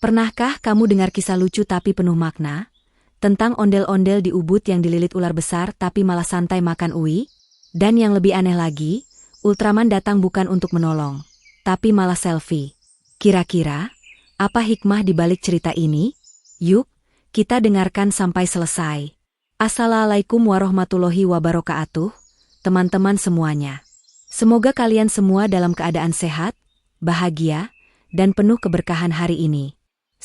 Pernahkah kamu dengar kisah lucu tapi penuh makna? Tentang ondel-ondel di Ubud yang dililit ular besar tapi malah santai makan uwi? Dan yang lebih aneh lagi, Ultraman datang bukan untuk menolong, tapi malah selfie. Kira-kira, apa hikmah di balik cerita ini? Yuk, kita dengarkan sampai selesai. Assalamualaikum warahmatullahi wabarakatuh, teman-teman semuanya. Semoga kalian semua dalam keadaan sehat, bahagia, dan penuh keberkahan hari ini.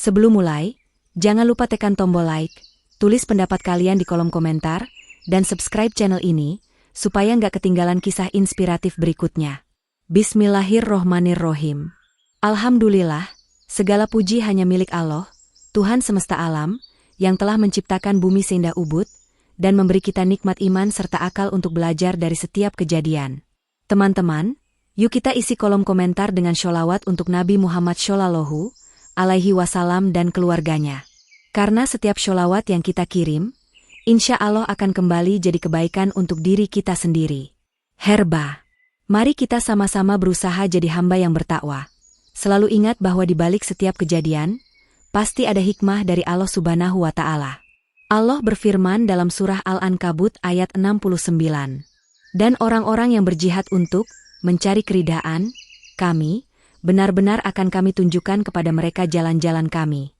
Sebelum mulai, jangan lupa tekan tombol like, tulis pendapat kalian di kolom komentar, dan subscribe channel ini, supaya nggak ketinggalan kisah inspiratif berikutnya. Bismillahirrohmanirrohim. Alhamdulillah, segala puji hanya milik Allah, Tuhan semesta alam, yang telah menciptakan bumi seindah Ubud, dan memberi kita nikmat iman serta akal untuk belajar dari setiap kejadian. Teman-teman, yuk kita isi kolom komentar dengan sholawat untuk Nabi Muhammad Shallallahu Alaihi Wasallam dan keluarganya. Karena setiap sholawat yang kita kirim, insya Allah akan kembali jadi kebaikan untuk diri kita sendiri. Herba. Mari kita sama-sama berusaha jadi hamba yang bertakwa. Selalu ingat bahwa di balik setiap kejadian, pasti ada hikmah dari Allah Subhanahu wa Ta'ala. Allah berfirman dalam surah Al-Ankabut ayat 69. Dan orang-orang yang berjihad untuk mencari keridhaan, kami, benar-benar akan kami tunjukkan kepada mereka jalan-jalan kami.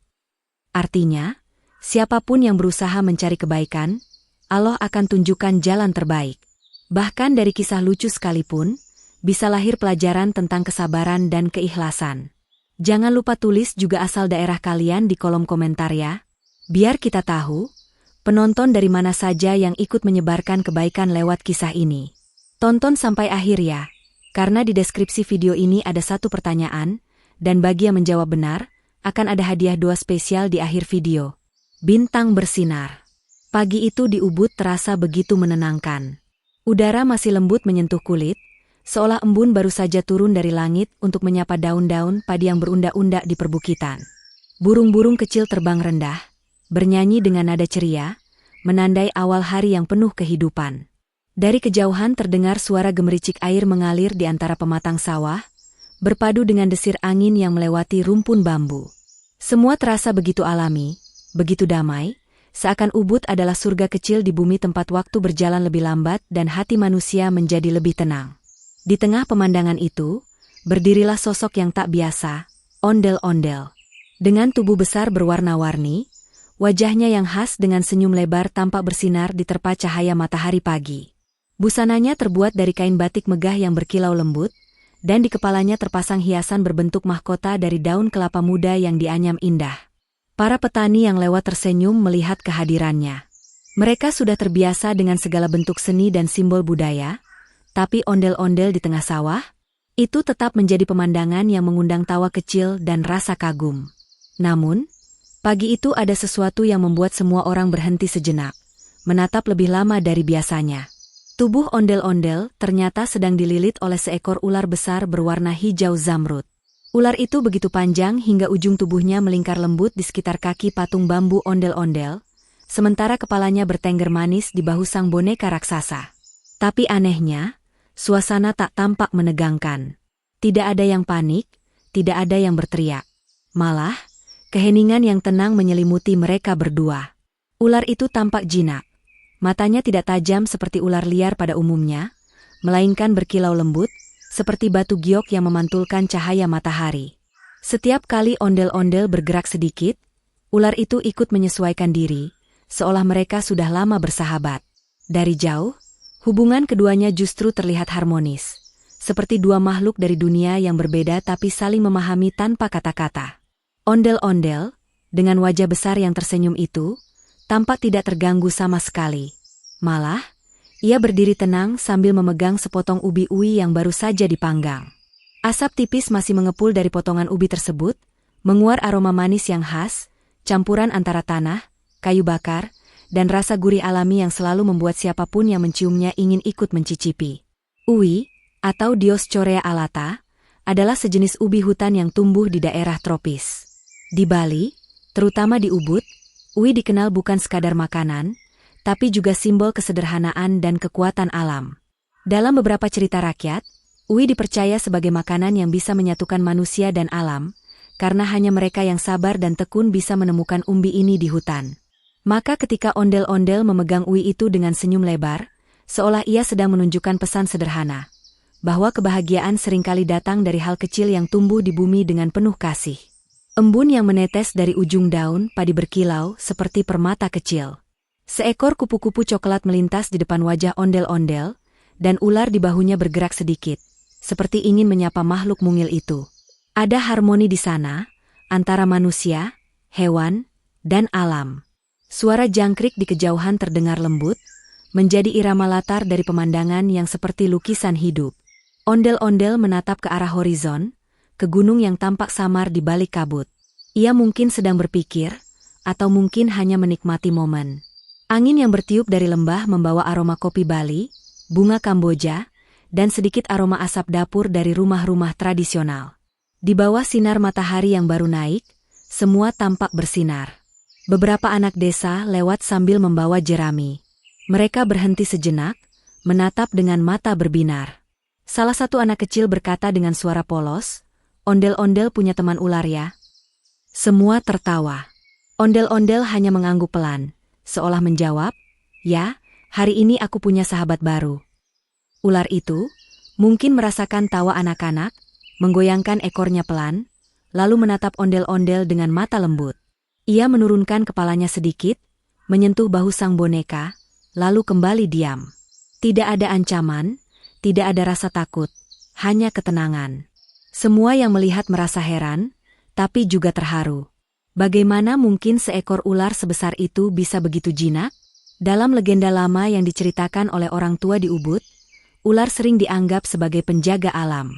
Artinya, siapapun yang berusaha mencari kebaikan, Allah akan tunjukkan jalan terbaik. Bahkan dari kisah lucu sekalipun, bisa lahir pelajaran tentang kesabaran dan keikhlasan. Jangan lupa tulis juga asal daerah kalian di kolom komentar ya. Biar kita tahu, penonton dari mana saja yang ikut menyebarkan kebaikan lewat kisah ini. Tonton sampai akhir ya. Karena di deskripsi video ini ada satu pertanyaan, dan bagi yang menjawab benar, akan ada hadiah 2 spesial di akhir video. Bintang bersinar. Pagi itu di Ubud terasa begitu menenangkan. Udara masih lembut menyentuh kulit, seolah embun baru saja turun dari langit untuk menyapa daun-daun padi yang berundak-undak di perbukitan. Burung-burung kecil terbang rendah, bernyanyi dengan nada ceria, menandai awal hari yang penuh kehidupan. Dari kejauhan terdengar suara gemericik air mengalir di antara pematang sawah, berpadu dengan desir angin yang melewati rumpun bambu. Semua terasa begitu alami, begitu damai, seakan Ubud adalah surga kecil di bumi tempat waktu berjalan lebih lambat dan hati manusia menjadi lebih tenang. Di tengah pemandangan itu, berdirilah sosok yang tak biasa, ondel-ondel. Dengan tubuh besar berwarna-warni, wajahnya yang khas dengan senyum lebar tampak bersinar di terpa cahaya matahari pagi. Busananya terbuat dari kain batik megah yang berkilau lembut, dan di kepalanya terpasang hiasan berbentuk mahkota dari daun kelapa muda yang dianyam indah. Para petani yang lewat tersenyum melihat kehadirannya. Mereka sudah terbiasa dengan segala bentuk seni dan simbol budaya, tapi ondel-ondel di tengah sawah, itu tetap menjadi pemandangan yang mengundang tawa kecil dan rasa kagum. Namun, pagi itu ada sesuatu yang membuat semua orang berhenti sejenak, menatap lebih lama dari biasanya. Tubuh ondel-ondel ternyata sedang dililit oleh seekor ular besar berwarna hijau zamrud. Ular itu begitu panjang hingga ujung tubuhnya melingkar lembut di sekitar kaki patung bambu ondel-ondel, sementara kepalanya bertengger manis di bahu sang boneka raksasa. Tapi anehnya, suasana tak tampak menegangkan. Tidak ada yang panik, tidak ada yang berteriak. Malah, keheningan yang tenang menyelimuti mereka berdua. Ular itu tampak jinak. Matanya tidak tajam seperti ular liar pada umumnya, melainkan berkilau lembut, seperti batu giok yang memantulkan cahaya matahari. Setiap kali ondel-ondel bergerak sedikit, ular itu ikut menyesuaikan diri, seolah mereka sudah lama bersahabat. Dari jauh, hubungan keduanya justru terlihat harmonis, seperti dua makhluk dari dunia yang berbeda tapi saling memahami tanpa kata-kata. Ondel-ondel, dengan wajah besar yang tersenyum itu, tampak tidak terganggu sama sekali. Malah, ia berdiri tenang sambil memegang sepotong ubi uwi yang baru saja dipanggang. Asap tipis masih mengepul dari potongan ubi tersebut, menguar aroma manis yang khas, campuran antara tanah, kayu bakar, dan rasa gurih alami yang selalu membuat siapapun yang menciumnya ingin ikut mencicipi. Uwi, atau Dioscorea alata, adalah sejenis ubi hutan yang tumbuh di daerah tropis. Di Bali, terutama di Ubud, uwi dikenal bukan sekadar makanan, tapi juga simbol kesederhanaan dan kekuatan alam. Dalam beberapa cerita rakyat, uwi dipercaya sebagai makanan yang bisa menyatukan manusia dan alam, karena hanya mereka yang sabar dan tekun bisa menemukan umbi ini di hutan. Maka ketika ondel-ondel memegang Ui itu dengan senyum lebar, seolah ia sedang menunjukkan pesan sederhana, bahwa kebahagiaan seringkali datang dari hal kecil yang tumbuh di bumi dengan penuh kasih. Embun yang menetes dari ujung daun padi berkilau seperti permata kecil. Seekor kupu-kupu coklat melintas di depan wajah ondel-ondel, dan ular di bahunya bergerak sedikit, seperti ingin menyapa makhluk mungil itu. Ada harmoni di sana, antara manusia, hewan, dan alam. Suara jangkrik di kejauhan terdengar lembut, menjadi irama latar dari pemandangan yang seperti lukisan hidup. Ondel-ondel menatap ke arah horizon, ke gunung yang tampak samar di balik kabut. Ia mungkin sedang berpikir, atau mungkin hanya menikmati momen. Angin yang bertiup dari lembah membawa aroma kopi Bali, bunga Kamboja, dan sedikit aroma asap dapur dari rumah-rumah tradisional. Di bawah sinar matahari yang baru naik, semua tampak bersinar. Beberapa anak desa lewat sambil membawa jerami. Mereka berhenti sejenak, menatap dengan mata berbinar. Salah satu anak kecil berkata dengan suara polos, "Ondel-ondel punya teman ular ya?" Semua tertawa. Ondel-ondel hanya mengangguk pelan, seolah menjawab, "Ya, hari ini aku punya sahabat baru." Ular itu mungkin merasakan tawa anak-anak, menggoyangkan ekornya pelan, lalu menatap ondel-ondel dengan mata lembut. Ia menurunkan kepalanya sedikit, menyentuh bahu sang boneka, lalu kembali diam. Tidak ada ancaman, tidak ada rasa takut, hanya ketenangan. Semua yang melihat merasa heran, tapi juga terharu. Bagaimana mungkin seekor ular sebesar itu bisa begitu jinak? Dalam legenda lama yang diceritakan oleh orang tua di Ubud, ular sering dianggap sebagai penjaga alam.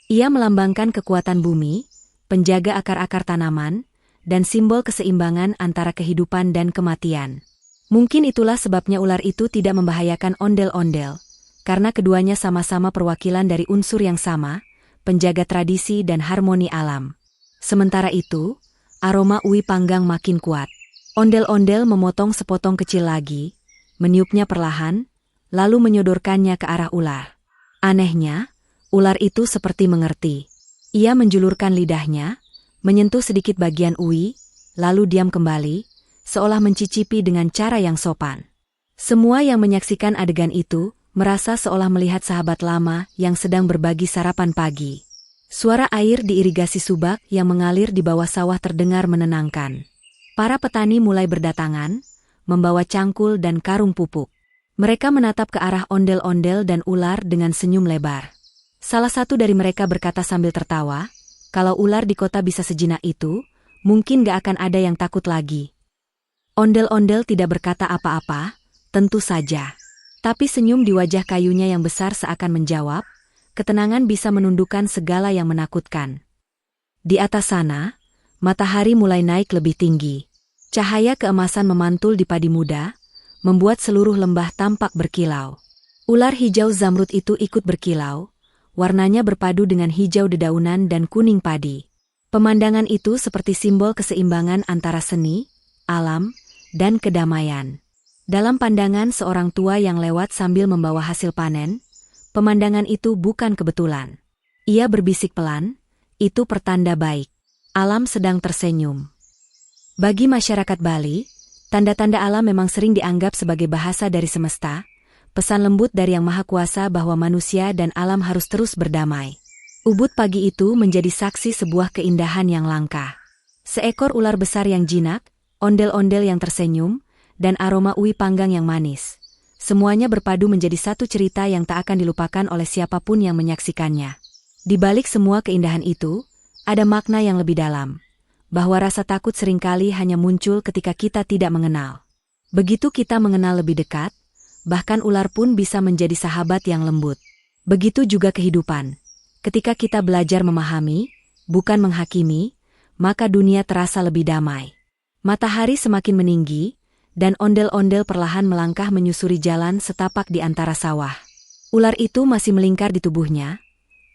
Ia melambangkan kekuatan bumi, penjaga akar-akar tanaman, dan simbol keseimbangan antara kehidupan dan kematian. Mungkin itulah sebabnya ular itu tidak membahayakan ondel-ondel, karena keduanya sama-sama perwakilan dari unsur yang sama, penjaga tradisi dan harmoni alam. Sementara itu, aroma Ui panggang makin kuat. Ondel-ondel memotong sepotong kecil lagi, meniupnya perlahan, lalu menyodorkannya ke arah ular. Anehnya, ular itu seperti mengerti. Ia menjulurkan lidahnya, menyentuh sedikit bagian Ui, lalu diam kembali, seolah mencicipi dengan cara yang sopan. Semua yang menyaksikan adegan itu merasa seolah melihat sahabat lama yang sedang berbagi sarapan pagi. Suara air diirigasi subak yang mengalir di bawah sawah terdengar menenangkan. Para petani mulai berdatangan, membawa cangkul dan karung pupuk. Mereka menatap ke arah ondel-ondel dan ular dengan senyum lebar. Salah satu dari mereka berkata sambil tertawa, "Kalau ular di kota bisa sejinak itu, mungkin gak akan ada yang takut lagi." Ondel-ondel tidak berkata apa-apa, tentu saja. Tapi senyum di wajah kayunya yang besar seakan menjawab, ketenangan bisa menundukkan segala yang menakutkan. Di atas sana, matahari mulai naik lebih tinggi. Cahaya keemasan memantul di padi muda, membuat seluruh lembah tampak berkilau. Ular hijau zamrud itu ikut berkilau, warnanya berpadu dengan hijau dedaunan dan kuning padi. Pemandangan itu seperti simbol keseimbangan antara seni, alam, dan kedamaian. Dalam pandangan seorang tua yang lewat sambil membawa hasil panen, pemandangan itu bukan kebetulan. Ia berbisik pelan, "Itu pertanda baik. Alam sedang tersenyum." Bagi masyarakat Bali, tanda-tanda alam memang sering dianggap sebagai bahasa dari semesta, pesan lembut dari Yang Maha Kuasa bahwa manusia dan alam harus terus berdamai. Ubud pagi itu menjadi saksi sebuah keindahan yang langka. Seekor ular besar yang jinak, ondel-ondel yang tersenyum, dan aroma Ui panggang yang manis. Semuanya berpadu menjadi satu cerita yang tak akan dilupakan oleh siapapun yang menyaksikannya. Di balik semua keindahan itu, ada makna yang lebih dalam, bahwa rasa takut seringkali hanya muncul ketika kita tidak mengenal. Begitu kita mengenal lebih dekat, bahkan ular pun bisa menjadi sahabat yang lembut. Begitu juga kehidupan. Ketika kita belajar memahami, bukan menghakimi, maka dunia terasa lebih damai. Matahari semakin meninggi, dan ondel-ondel perlahan melangkah menyusuri jalan setapak di antara sawah. Ular itu masih melingkar di tubuhnya,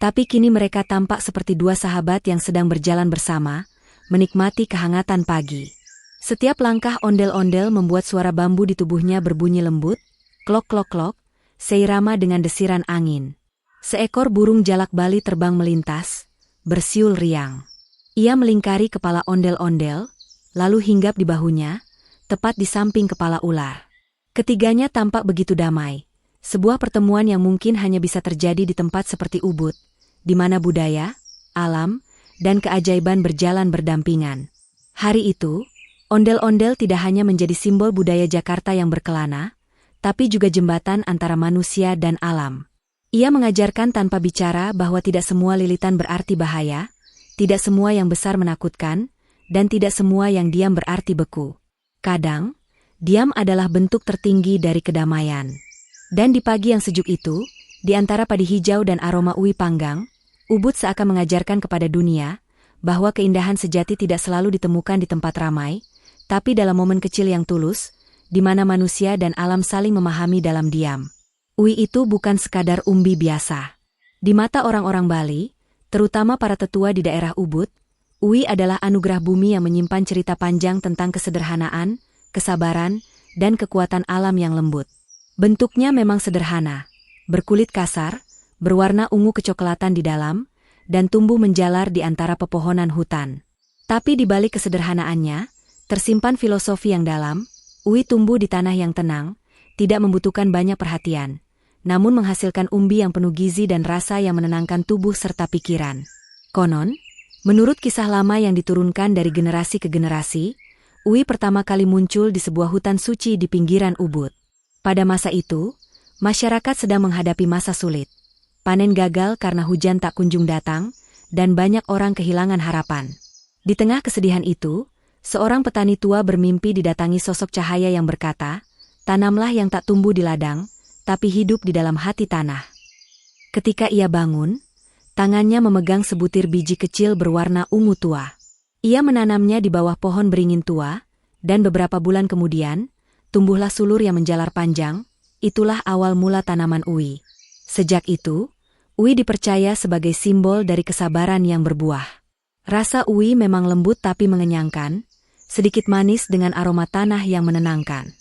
tapi kini mereka tampak seperti dua sahabat yang sedang berjalan bersama, menikmati kehangatan pagi. Setiap langkah ondel-ondel membuat suara bambu di tubuhnya berbunyi lembut, klok-klok-klok, seirama dengan desiran angin. Seekor burung jalak Bali terbang melintas, bersiul riang. Ia melingkari kepala ondel-ondel, lalu hinggap di bahunya, tepat di samping kepala ular. Ketiganya tampak begitu damai. Sebuah pertemuan yang mungkin hanya bisa terjadi di tempat seperti Ubud, di mana budaya, alam, dan keajaiban berjalan berdampingan. Hari itu, ondel-ondel tidak hanya menjadi simbol budaya Jakarta yang berkelana, tapi juga jembatan antara manusia dan alam. Ia mengajarkan tanpa bicara bahwa tidak semua lilitan berarti bahaya, tidak semua yang besar menakutkan, dan tidak semua yang diam berarti beku. Kadang, diam adalah bentuk tertinggi dari kedamaian. Dan di pagi yang sejuk itu, di antara padi hijau dan aroma uwi panggang, Ubud seakan mengajarkan kepada dunia bahwa keindahan sejati tidak selalu ditemukan di tempat ramai, tapi dalam momen kecil yang tulus, di mana manusia dan alam saling memahami dalam diam. Uwi itu bukan sekadar umbi biasa. Di mata orang-orang Bali, terutama para tetua di daerah Ubud, Uwi adalah anugerah bumi yang menyimpan cerita panjang tentang kesederhanaan, kesabaran, dan kekuatan alam yang lembut. Bentuknya memang sederhana, berkulit kasar, berwarna ungu kecoklatan di dalam, dan tumbuh menjalar di antara pepohonan hutan. Tapi di balik kesederhanaannya, tersimpan filosofi yang dalam. Uwi tumbuh di tanah yang tenang, tidak membutuhkan banyak perhatian, namun menghasilkan umbi yang penuh gizi dan rasa yang menenangkan tubuh serta pikiran. Konon, menurut kisah lama yang diturunkan dari generasi ke generasi, Uwi pertama kali muncul di sebuah hutan suci di pinggiran Ubud. Pada masa itu, masyarakat sedang menghadapi masa sulit. Panen gagal karena hujan tak kunjung datang, dan banyak orang kehilangan harapan. Di tengah kesedihan itu, seorang petani tua bermimpi didatangi sosok cahaya yang berkata, "Tanamlah yang tak tumbuh di ladang, tapi hidup di dalam hati tanah." Ketika ia bangun, tangannya memegang sebutir biji kecil berwarna ungu tua. Ia menanamnya di bawah pohon beringin tua, dan beberapa bulan kemudian, tumbuhlah sulur yang menjalar panjang. Itulah awal mula tanaman uwi. Sejak itu, uwi dipercaya sebagai simbol dari kesabaran yang berbuah. Rasa uwi memang lembut tapi mengenyangkan, sedikit manis dengan aroma tanah yang menenangkan.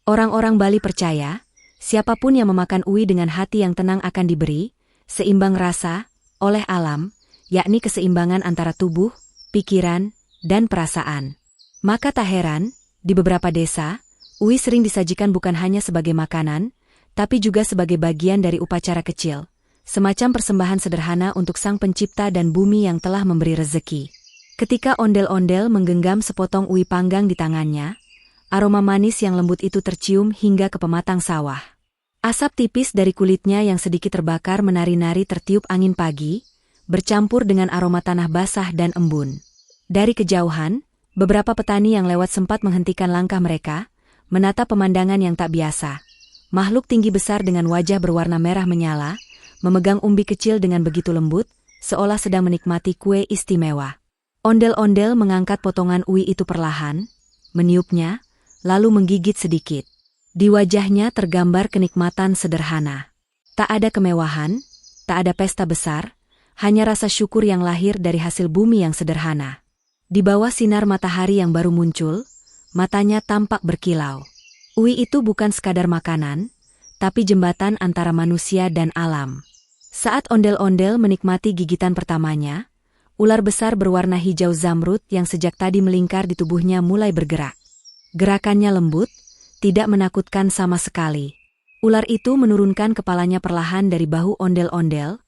Orang-orang Bali percaya, siapapun yang memakan uwi dengan hati yang tenang akan diberi seimbang rasa oleh alam, yakni keseimbangan antara tubuh, pikiran, dan perasaan. Maka tak heran, di beberapa desa, uwi sering disajikan bukan hanya sebagai makanan, tapi juga sebagai bagian dari upacara kecil, semacam persembahan sederhana untuk Sang Pencipta dan bumi yang telah memberi rezeki. Ketika ondel-ondel menggenggam sepotong uwi panggang di tangannya, aroma manis yang lembut itu tercium hingga ke pematang sawah. Asap tipis dari kulitnya yang sedikit terbakar menari-nari tertiup angin pagi, bercampur dengan aroma tanah basah dan embun. Dari kejauhan, beberapa petani yang lewat sempat menghentikan langkah mereka, menatap pemandangan yang tak biasa. Makhluk tinggi besar dengan wajah berwarna merah menyala, memegang umbi kecil dengan begitu lembut, seolah sedang menikmati kue istimewa. Ondel-ondel mengangkat potongan uwi itu perlahan, meniupnya, lalu menggigit sedikit. Di wajahnya tergambar kenikmatan sederhana. Tak ada kemewahan, tak ada pesta besar, hanya rasa syukur yang lahir dari hasil bumi yang sederhana. Di bawah sinar matahari yang baru muncul, matanya tampak berkilau. Uwi itu bukan sekadar makanan, tapi jembatan antara manusia dan alam. Saat ondel-ondel menikmati gigitan pertamanya, ular besar berwarna hijau zamrud yang sejak tadi melingkar di tubuhnya mulai bergerak. Gerakannya lembut, tidak menakutkan sama sekali. Ular itu menurunkan kepalanya perlahan dari bahu ondel-ondel,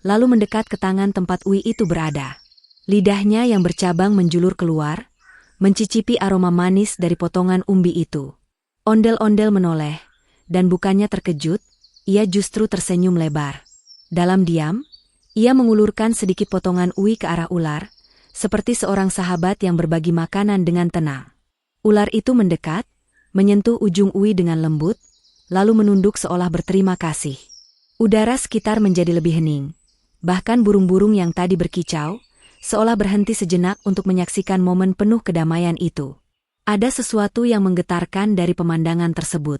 lalu mendekat ke tangan tempat uwi itu berada. Lidahnya yang bercabang menjulur keluar, mencicipi aroma manis dari potongan umbi itu. Ondel-ondel menoleh, dan bukannya terkejut, ia justru tersenyum lebar. Dalam diam, ia mengulurkan sedikit potongan uwi ke arah ular, seperti seorang sahabat yang berbagi makanan dengan tenang. Ular itu mendekat, menyentuh ujung uwi dengan lembut, lalu menunduk seolah berterima kasih. Udara sekitar menjadi lebih hening. Bahkan burung-burung yang tadi berkicau, seolah berhenti sejenak untuk menyaksikan momen penuh kedamaian itu. Ada sesuatu yang menggetarkan dari pemandangan tersebut.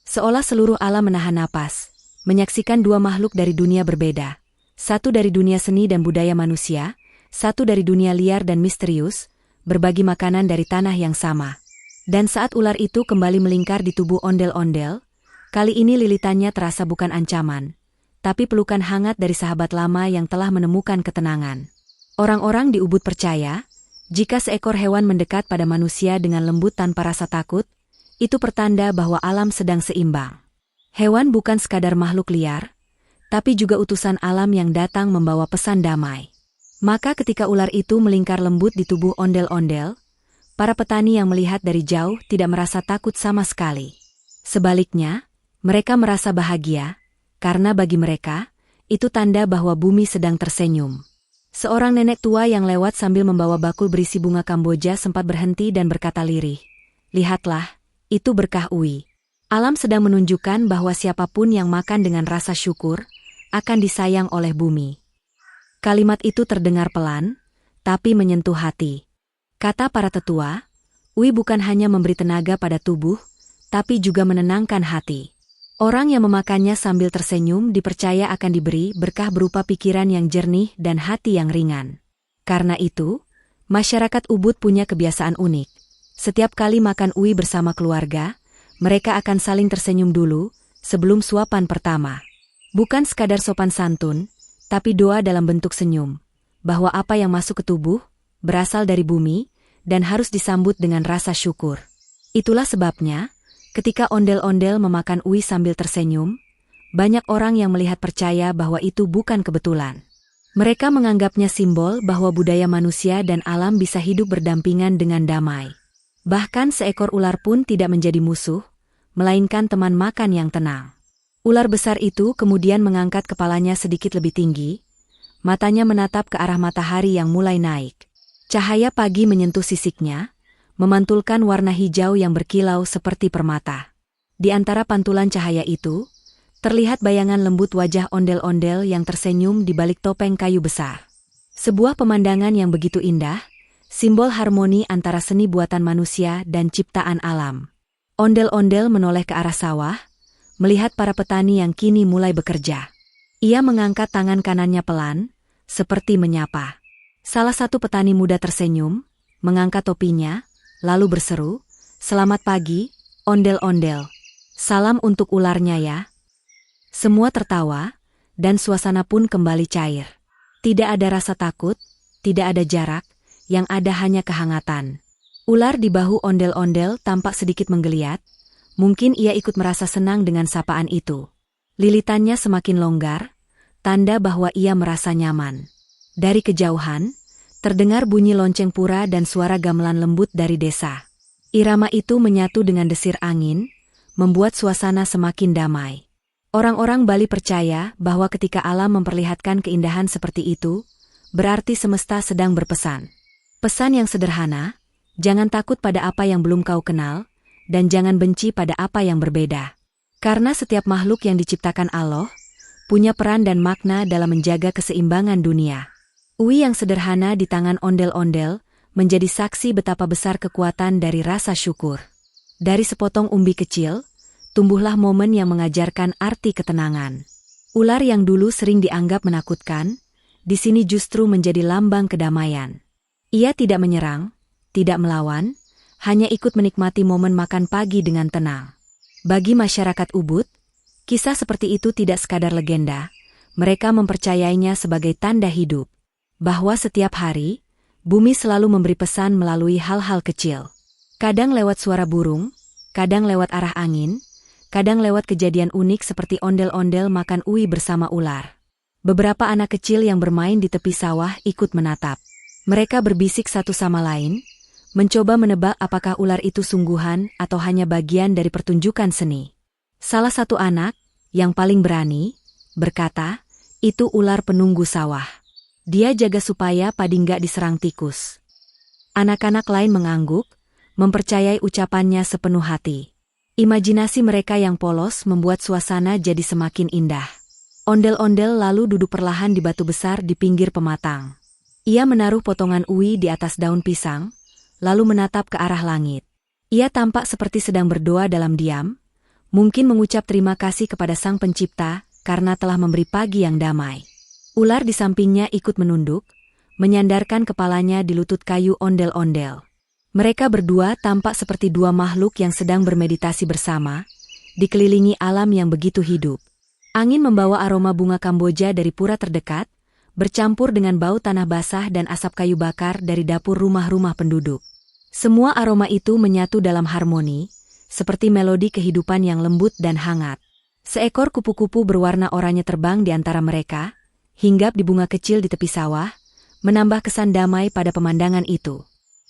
Seolah seluruh alam menahan napas, menyaksikan dua makhluk dari dunia berbeda. Satu dari dunia seni dan budaya manusia, satu dari dunia liar dan misterius, berbagi makanan dari tanah yang sama. Dan saat ular itu kembali melingkar di tubuh ondel-ondel, kali ini lilitannya terasa bukan ancaman, tapi pelukan hangat dari sahabat lama yang telah menemukan ketenangan. Orang-orang di Ubud percaya, jika seekor hewan mendekat pada manusia dengan lembut tanpa rasa takut, itu pertanda bahwa alam sedang seimbang. Hewan bukan sekadar makhluk liar, tapi juga utusan alam yang datang membawa pesan damai. Maka ketika ular itu melingkar lembut di tubuh ondel-ondel, para petani yang melihat dari jauh tidak merasa takut sama sekali. Sebaliknya, mereka merasa bahagia, karena bagi mereka, itu tanda bahwa bumi sedang tersenyum. Seorang nenek tua yang lewat sambil membawa bakul berisi bunga Kamboja sempat berhenti dan berkata lirih, "Lihatlah, itu berkah Uwi. Alam sedang menunjukkan bahwa siapapun yang makan dengan rasa syukur, akan disayang oleh bumi." Kalimat itu terdengar pelan, tapi menyentuh hati. Kata para tetua, Uwi bukan hanya memberi tenaga pada tubuh, tapi juga menenangkan hati. Orang yang memakannya sambil tersenyum dipercaya akan diberi berkah berupa pikiran yang jernih dan hati yang ringan. Karena itu, masyarakat Ubud punya kebiasaan unik. Setiap kali makan Uwi bersama keluarga, mereka akan saling tersenyum dulu, sebelum suapan pertama. Bukan sekadar sopan santun, tapi doa dalam bentuk senyum, bahwa apa yang masuk ke tubuh, berasal dari bumi, dan harus disambut dengan rasa syukur. Itulah sebabnya, ketika ondel-ondel memakan Uwi sambil tersenyum, banyak orang yang melihat percaya bahwa itu bukan kebetulan. Mereka menganggapnya simbol bahwa budaya manusia dan alam bisa hidup berdampingan dengan damai. Bahkan seekor ular pun tidak menjadi musuh, melainkan teman makan yang tenang. Ular besar itu kemudian mengangkat kepalanya sedikit lebih tinggi, matanya menatap ke arah matahari yang mulai naik. Cahaya pagi menyentuh sisiknya, memantulkan warna hijau yang berkilau seperti permata. Di antara pantulan cahaya itu, terlihat bayangan lembut wajah ondel-ondel yang tersenyum di balik topeng kayu besar. Sebuah pemandangan yang begitu indah, simbol harmoni antara seni buatan manusia dan ciptaan alam. Ondel-ondel menoleh ke arah sawah, melihat para petani yang kini mulai bekerja. Ia mengangkat tangan kanannya pelan, seperti menyapa. Salah satu petani muda tersenyum, mengangkat topinya, lalu berseru, "Selamat pagi, ondel-ondel. Salam untuk ularnya ya." Semua tertawa, dan suasana pun kembali cair. Tidak ada rasa takut, tidak ada jarak, yang ada hanya kehangatan. Ular di bahu ondel-ondel tampak sedikit menggeliat, mungkin ia ikut merasa senang dengan sapaan itu. Lilitannya semakin longgar, tanda bahwa ia merasa nyaman. Dari kejauhan, terdengar bunyi lonceng pura dan suara gamelan lembut dari desa. Irama itu menyatu dengan desir angin, membuat suasana semakin damai. Orang-orang Bali percaya bahwa ketika alam memperlihatkan keindahan seperti itu, berarti semesta sedang berpesan. Pesan yang sederhana, jangan takut pada apa yang belum kau kenal, dan jangan benci pada apa yang berbeda. Karena setiap makhluk yang diciptakan Allah, punya peran dan makna dalam menjaga keseimbangan dunia. Uwi yang sederhana di tangan ondel-ondel, menjadi saksi betapa besar kekuatan dari rasa syukur. Dari sepotong umbi kecil, tumbuhlah momen yang mengajarkan arti ketenangan. Ular yang dulu sering dianggap menakutkan, di sini justru menjadi lambang kedamaian. Ia tidak menyerang, tidak melawan, hanya ikut menikmati momen makan pagi dengan tenang. Bagi masyarakat Ubud, kisah seperti itu tidak sekadar legenda, mereka mempercayainya sebagai tanda hidup. Bahwa setiap hari, bumi selalu memberi pesan melalui hal-hal kecil. Kadang lewat suara burung, kadang lewat arah angin, kadang lewat kejadian unik seperti ondel-ondel makan Uwi bersama ular. Beberapa anak kecil yang bermain di tepi sawah ikut menatap. Mereka berbisik satu sama lain, mencoba menebak apakah ular itu sungguhan atau hanya bagian dari pertunjukan seni. Salah satu anak, yang paling berani, berkata, "Itu ular penunggu sawah. Dia jaga supaya padi nggak diserang tikus." Anak-anak lain mengangguk, mempercayai ucapannya sepenuh hati. Imajinasi mereka yang polos membuat suasana jadi semakin indah. Ondel-ondel lalu duduk perlahan di batu besar di pinggir pematang. Ia menaruh potongan Uwi di atas daun pisang, lalu menatap ke arah langit. Ia tampak seperti sedang berdoa dalam diam, mungkin mengucap terima kasih kepada Sang Pencipta karena telah memberi pagi yang damai. Ular di sampingnya ikut menunduk, menyandarkan kepalanya di lutut kayu ondel-ondel. Mereka berdua tampak seperti dua makhluk yang sedang bermeditasi bersama, dikelilingi alam yang begitu hidup. Angin membawa aroma bunga Kamboja dari pura terdekat, bercampur dengan bau tanah basah dan asap kayu bakar dari dapur rumah-rumah penduduk. Semua aroma itu menyatu dalam harmoni, seperti melodi kehidupan yang lembut dan hangat. Seekor kupu-kupu berwarna oranye terbang di antara mereka, hinggap di bunga kecil di tepi sawah, menambah kesan damai pada pemandangan itu.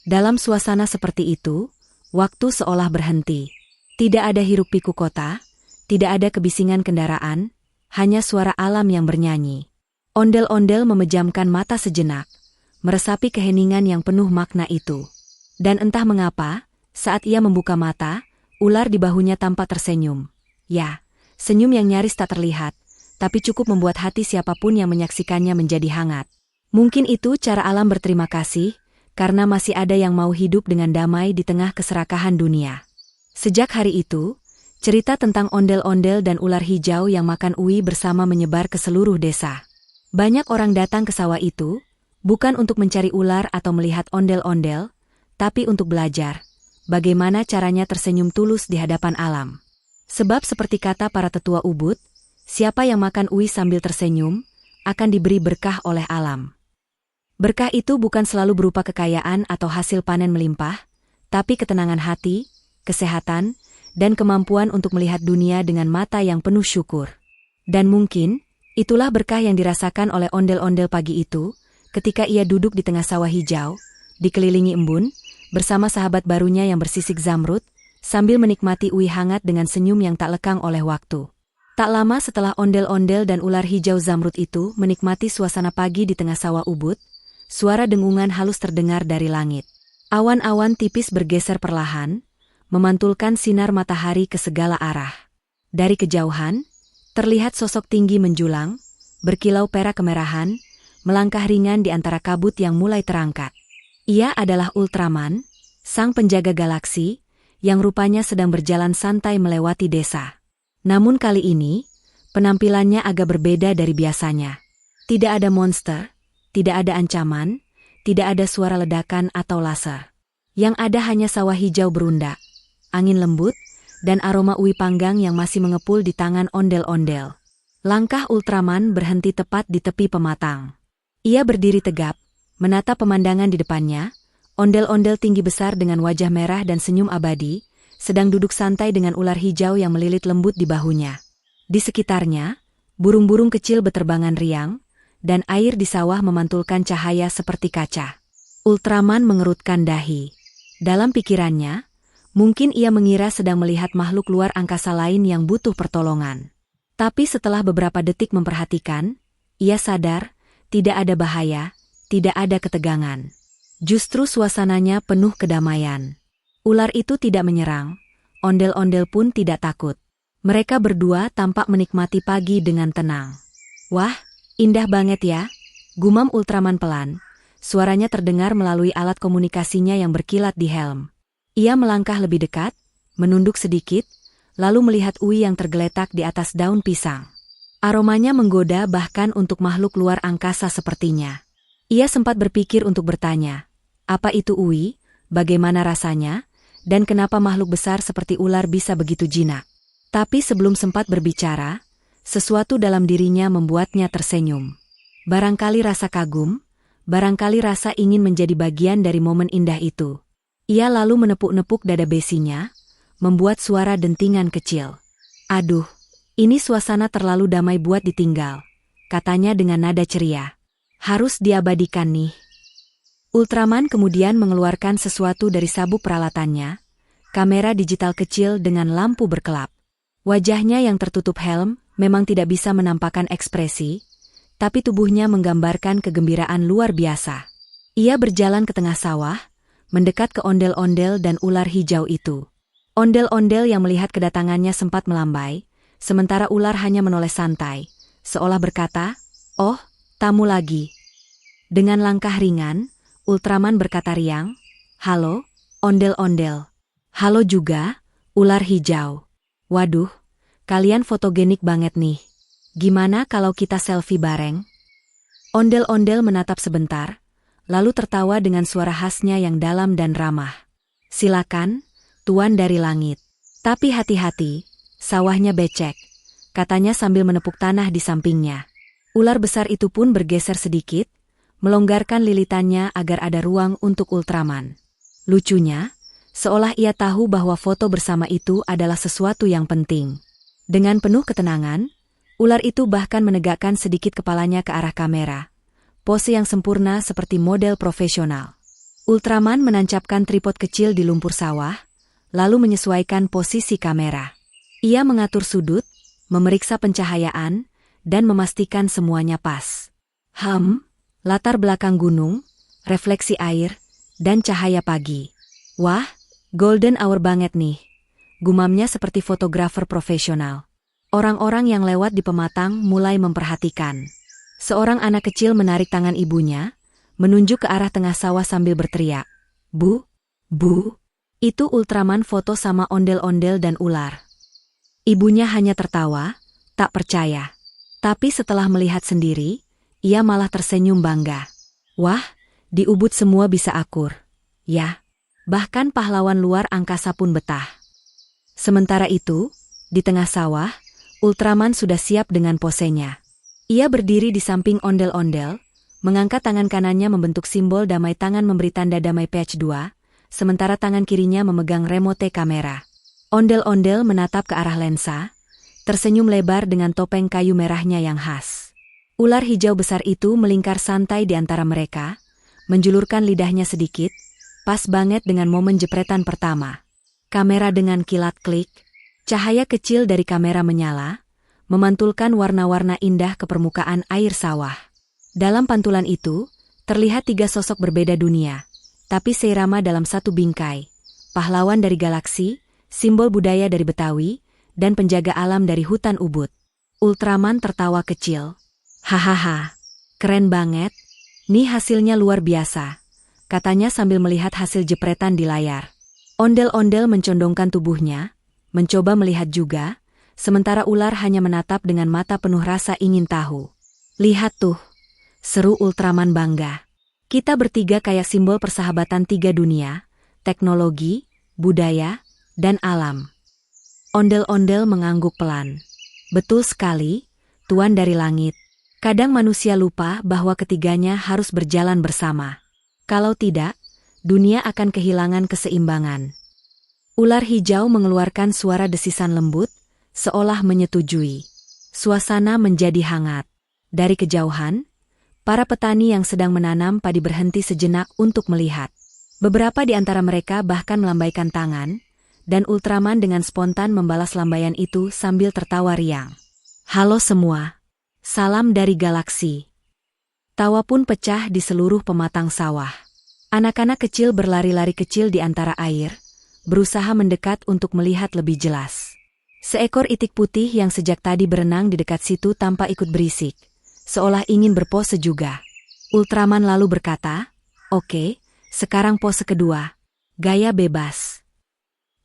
Dalam suasana seperti itu, waktu seolah berhenti. Tidak ada hiruk-pikuk kota, tidak ada kebisingan kendaraan, hanya suara alam yang bernyanyi. Ondel-ondel memejamkan mata sejenak, meresapi keheningan yang penuh makna itu. Dan entah mengapa, saat ia membuka mata, ular di bahunya tampak tersenyum. Ya, senyum yang nyaris tak terlihat, tapi cukup membuat hati siapapun yang menyaksikannya menjadi hangat. Mungkin itu cara alam berterima kasih, karena masih ada yang mau hidup dengan damai di tengah keserakahan dunia. Sejak hari itu, cerita tentang ondel-ondel dan ular hijau yang makan uwi bersama menyebar ke seluruh desa. Banyak orang datang ke sawah itu, bukan untuk mencari ular atau melihat ondel-ondel, tapi untuk belajar bagaimana caranya tersenyum tulus di hadapan alam. Sebab seperti kata para tetua Ubud, siapa yang makan uwi sambil tersenyum, akan diberi berkah oleh alam. Berkah itu bukan selalu berupa kekayaan atau hasil panen melimpah, tapi ketenangan hati, kesehatan, dan kemampuan untuk melihat dunia dengan mata yang penuh syukur. Dan mungkin, itulah berkah yang dirasakan oleh ondel-ondel pagi itu, ketika ia duduk di tengah sawah hijau, dikelilingi embun, bersama sahabat barunya yang bersisik zamrud, sambil menikmati uwi hangat dengan senyum yang tak lekang oleh waktu. Tak lama setelah ondel-ondel dan ular hijau zamrud itu menikmati suasana pagi di tengah sawah Ubud, suara dengungan halus terdengar dari langit. Awan-awan tipis bergeser perlahan, memantulkan sinar matahari ke segala arah. Dari kejauhan, terlihat sosok tinggi menjulang, berkilau perak kemerahan, melangkah ringan di antara kabut yang mulai terangkat. Ia adalah Ultraman, sang penjaga galaksi, yang rupanya sedang berjalan santai melewati desa. Namun kali ini, penampilannya agak berbeda dari biasanya. Tidak ada monster, tidak ada ancaman, tidak ada suara ledakan atau laser. Yang ada hanya sawah hijau berundak, angin lembut, dan aroma uwi panggang yang masih mengepul di tangan ondel-ondel. Langkah Ultraman berhenti tepat di tepi pematang. Ia berdiri tegap, menatap pemandangan di depannya. Ondel-ondel tinggi besar dengan wajah merah dan senyum abadi, sedang duduk santai dengan ular hijau yang melilit lembut di bahunya. Di sekitarnya, burung-burung kecil beterbangan riang, dan air di sawah memantulkan cahaya seperti kaca. Ultraman mengerutkan dahi. Dalam pikirannya, mungkin ia mengira sedang melihat makhluk luar angkasa lain yang butuh pertolongan. Tapi setelah beberapa detik memperhatikan, ia sadar, tidak ada bahaya, tidak ada ketegangan. Justru suasananya penuh kedamaian. Ular itu tidak menyerang, ondel-ondel pun tidak takut. Mereka berdua tampak menikmati pagi dengan tenang. Wah, indah banget ya, gumam Ultraman pelan. Suaranya terdengar melalui alat komunikasinya yang berkilat di helm. Ia melangkah lebih dekat, menunduk sedikit, lalu melihat uwi yang tergeletak di atas daun pisang. Aromanya menggoda bahkan untuk makhluk luar angkasa sepertinya. Ia sempat berpikir untuk bertanya, apa itu uwi, bagaimana rasanya, dan kenapa makhluk besar seperti ular bisa begitu jinak. Tapi sebelum sempat berbicara, sesuatu dalam dirinya membuatnya tersenyum. Barangkali rasa kagum, barangkali rasa ingin menjadi bagian dari momen indah itu. Ia lalu menepuk-nepuk dada besinya, membuat suara dentingan kecil. Aduh, ini suasana terlalu damai buat ditinggal, katanya dengan nada ceria. Harus diabadikan nih. Ultraman kemudian mengeluarkan sesuatu dari sabuk peralatannya, kamera digital kecil dengan lampu berkelap. Wajahnya yang tertutup helm memang tidak bisa menampakkan ekspresi, tapi tubuhnya menggambarkan kegembiraan luar biasa. Ia berjalan ke tengah sawah, mendekat ke ondel-ondel dan ular hijau itu. Ondel-ondel yang melihat kedatangannya sempat melambai, sementara ular hanya menoleh santai, seolah berkata, "Oh, tamu lagi." Dengan langkah ringan, Ultraman berkata riang, "Halo, ondel-ondel." "Halo juga, ular hijau." "Waduh, kalian fotogenik banget nih. Gimana kalau kita selfie bareng?" Ondel-ondel menatap sebentar, lalu tertawa dengan suara khasnya yang dalam dan ramah. "Silakan, Tuan dari langit. Tapi hati-hati, sawahnya becek," katanya sambil menepuk tanah di sampingnya. Ular besar itu pun bergeser sedikit, melonggarkan lilitannya agar ada ruang untuk Ultraman. Lucunya, seolah ia tahu bahwa foto bersama itu adalah sesuatu yang penting. Dengan penuh ketenangan, ular itu bahkan menegakkan sedikit kepalanya ke arah kamera. Pose yang sempurna seperti model profesional. Ultraman menancapkan tripod kecil di lumpur sawah, lalu menyesuaikan posisi kamera. Ia mengatur sudut, memeriksa pencahayaan, dan memastikan semuanya pas. Latar belakang gunung, refleksi air, dan cahaya pagi. Wah, golden hour banget nih. Gumamnya seperti fotografer profesional. Orang-orang yang lewat di pematang mulai memperhatikan. Seorang anak kecil menarik tangan ibunya, menunjuk ke arah tengah sawah sambil berteriak. Bu, itu Ultraman foto sama ondel-ondel dan ular. Ibunya hanya tertawa, tak percaya. Tapi setelah melihat sendiri, ia malah tersenyum bangga. Wah, di Ubud semua bisa akur. Ya, bahkan pahlawan luar angkasa pun betah. Sementara itu, di tengah sawah, Ultraman sudah siap dengan posenya. Ia berdiri di samping ondel-ondel, mengangkat tangan kanannya membentuk simbol damai, tangan memberi tanda damai patch 2, sementara tangan kirinya memegang remote kamera. Ondel-ondel menatap ke arah lensa, tersenyum lebar dengan topeng kayu merahnya yang khas. Ular hijau besar itu melingkar santai di antara mereka, menjulurkan lidahnya sedikit, pas banget dengan momen jepretan pertama. Kamera dengan kilat klik, cahaya kecil dari kamera menyala, memantulkan warna-warna indah ke permukaan air sawah. Dalam pantulan itu, terlihat 3 sosok berbeda dunia, tapi seirama dalam satu bingkai. Pahlawan dari galaksi, simbol budaya dari Betawi, dan penjaga alam dari hutan Ubud. Ultraman tertawa kecil. Hahaha, keren banget. Nih hasilnya luar biasa, katanya sambil melihat hasil jepretan di layar. Ondel-ondel mencondongkan tubuhnya, mencoba melihat juga, sementara ular hanya menatap dengan mata penuh rasa ingin tahu. Lihat tuh, seru Ultraman bangga. Kita bertiga kayak simbol persahabatan 3 dunia, teknologi, budaya, dan alam. Ondel-ondel mengangguk pelan. Betul sekali, Tuan dari Langit. Kadang manusia lupa bahwa ketiganya harus berjalan bersama. Kalau tidak, dunia akan kehilangan keseimbangan. Ular hijau mengeluarkan suara desisan lembut, seolah menyetujui. Suasana menjadi hangat. Dari kejauhan, para petani yang sedang menanam padi berhenti sejenak untuk melihat. Beberapa di antara mereka bahkan melambaikan tangan, dan Ultraman dengan spontan membalas lambaian itu sambil tertawa riang. Halo semua. Salam dari galaksi. Tawa pun pecah di seluruh pematang sawah. Anak-anak kecil berlari-lari kecil di antara air, berusaha mendekat untuk melihat lebih jelas. Seekor itik putih yang sejak tadi berenang di dekat situ tampak ikut berisik, seolah ingin berpose juga. Ultraman lalu berkata, "Oke, sekarang pose kedua. Gaya bebas."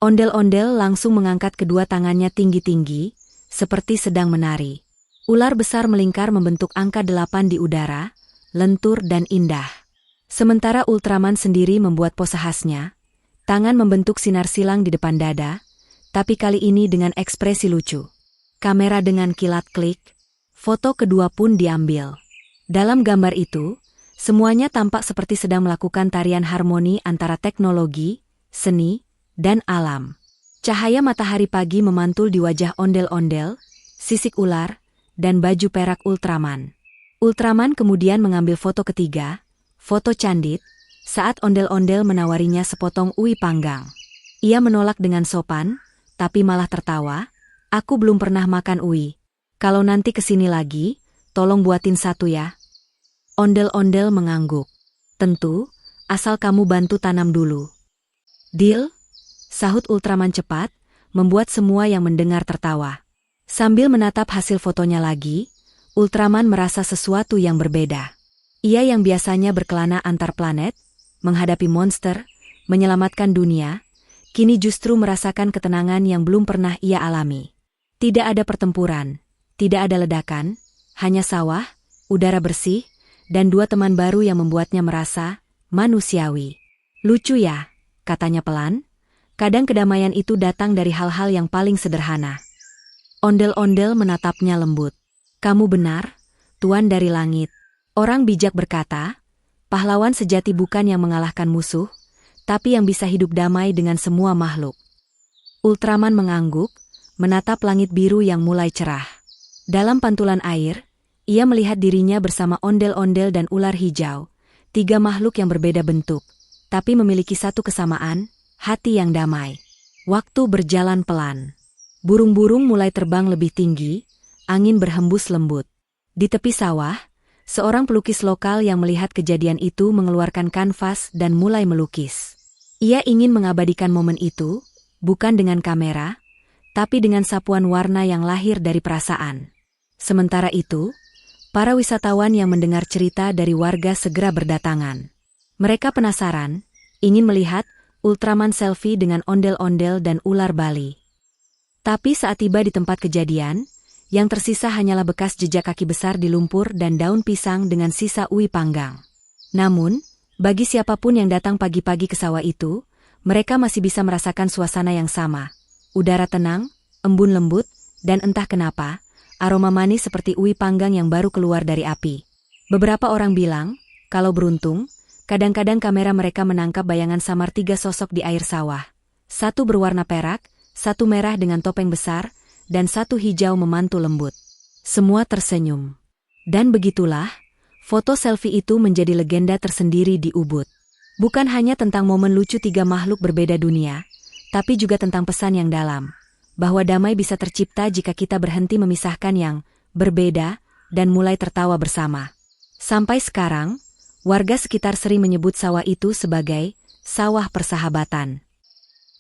Ondel-ondel langsung mengangkat kedua tangannya tinggi-tinggi, seperti sedang menari. Ular besar melingkar membentuk angka 8 di udara, lentur dan indah. Sementara Ultraman sendiri membuat pose khasnya, tangan membentuk sinar silang di depan dada, tapi kali ini dengan ekspresi lucu. Kamera dengan kilat klik, foto kedua pun diambil. Dalam gambar itu, semuanya tampak seperti sedang melakukan tarian harmoni antara teknologi, seni, dan alam. Cahaya matahari pagi memantul di wajah ondel-ondel, sisik ular, dan baju perak Ultraman. Ultraman kemudian mengambil foto ketiga, foto candid, saat ondel-ondel menawarinya sepotong uwi panggang. Ia menolak dengan sopan, tapi malah tertawa, "Aku belum pernah makan uwi. Kalau nanti kesini lagi, tolong buatin satu ya." Ondel-ondel mengangguk. "Tentu, asal kamu bantu tanam dulu." "Deal?" sahut Ultraman cepat, membuat semua yang mendengar tertawa. Sambil menatap hasil fotonya lagi, Ultraman merasa sesuatu yang berbeda. Ia yang biasanya berkelana antar planet, menghadapi monster, menyelamatkan dunia, kini justru merasakan ketenangan yang belum pernah ia alami. Tidak ada pertempuran, tidak ada ledakan, hanya sawah, udara bersih, dan 2 teman baru yang membuatnya merasa manusiawi. "Lucu ya," katanya pelan. Kadang kedamaian itu datang dari hal-hal yang paling sederhana. Ondel-ondel menatapnya lembut. "Kamu benar, Tuan dari langit. Orang bijak berkata, pahlawan sejati bukan yang mengalahkan musuh, tapi yang bisa hidup damai dengan semua makhluk. Ultraman mengangguk, menatap langit biru yang mulai cerah. Dalam pantulan air, ia melihat dirinya bersama ondel-ondel dan ular hijau, 3 makhluk yang berbeda bentuk, tapi memiliki satu kesamaan, hati yang damai. Waktu berjalan pelan. Burung-burung mulai terbang lebih tinggi, angin berhembus lembut. Di tepi sawah, seorang pelukis lokal yang melihat kejadian itu mengeluarkan kanvas dan mulai melukis. Ia ingin mengabadikan momen itu, bukan dengan kamera, tapi dengan sapuan warna yang lahir dari perasaan. Sementara itu, para wisatawan yang mendengar cerita dari warga segera berdatangan. Mereka penasaran, ingin melihat Ultraman selfie dengan ondel-ondel dan ular Bali. Tapi saat tiba di tempat kejadian, yang tersisa hanyalah bekas jejak kaki besar di lumpur dan daun pisang dengan sisa uwi panggang. Namun, bagi siapapun yang datang pagi-pagi ke sawah itu, mereka masih bisa merasakan suasana yang sama. Udara tenang, embun lembut, dan entah kenapa, aroma manis seperti uwi panggang yang baru keluar dari api. Beberapa orang bilang, kalau beruntung, kadang-kadang kamera mereka menangkap bayangan samar 3 sosok di air sawah. 1 berwarna perak, 1 merah dengan topeng besar, dan 1 hijau memantul lembut. Semua tersenyum. Dan begitulah, foto selfie itu menjadi legenda tersendiri di Ubud. Bukan hanya tentang momen lucu 3 makhluk berbeda dunia, tapi juga tentang pesan yang dalam, bahwa damai bisa tercipta jika kita berhenti memisahkan yang berbeda dan mulai tertawa bersama. Sampai sekarang, warga sekitar sering menyebut sawah itu sebagai sawah persahabatan.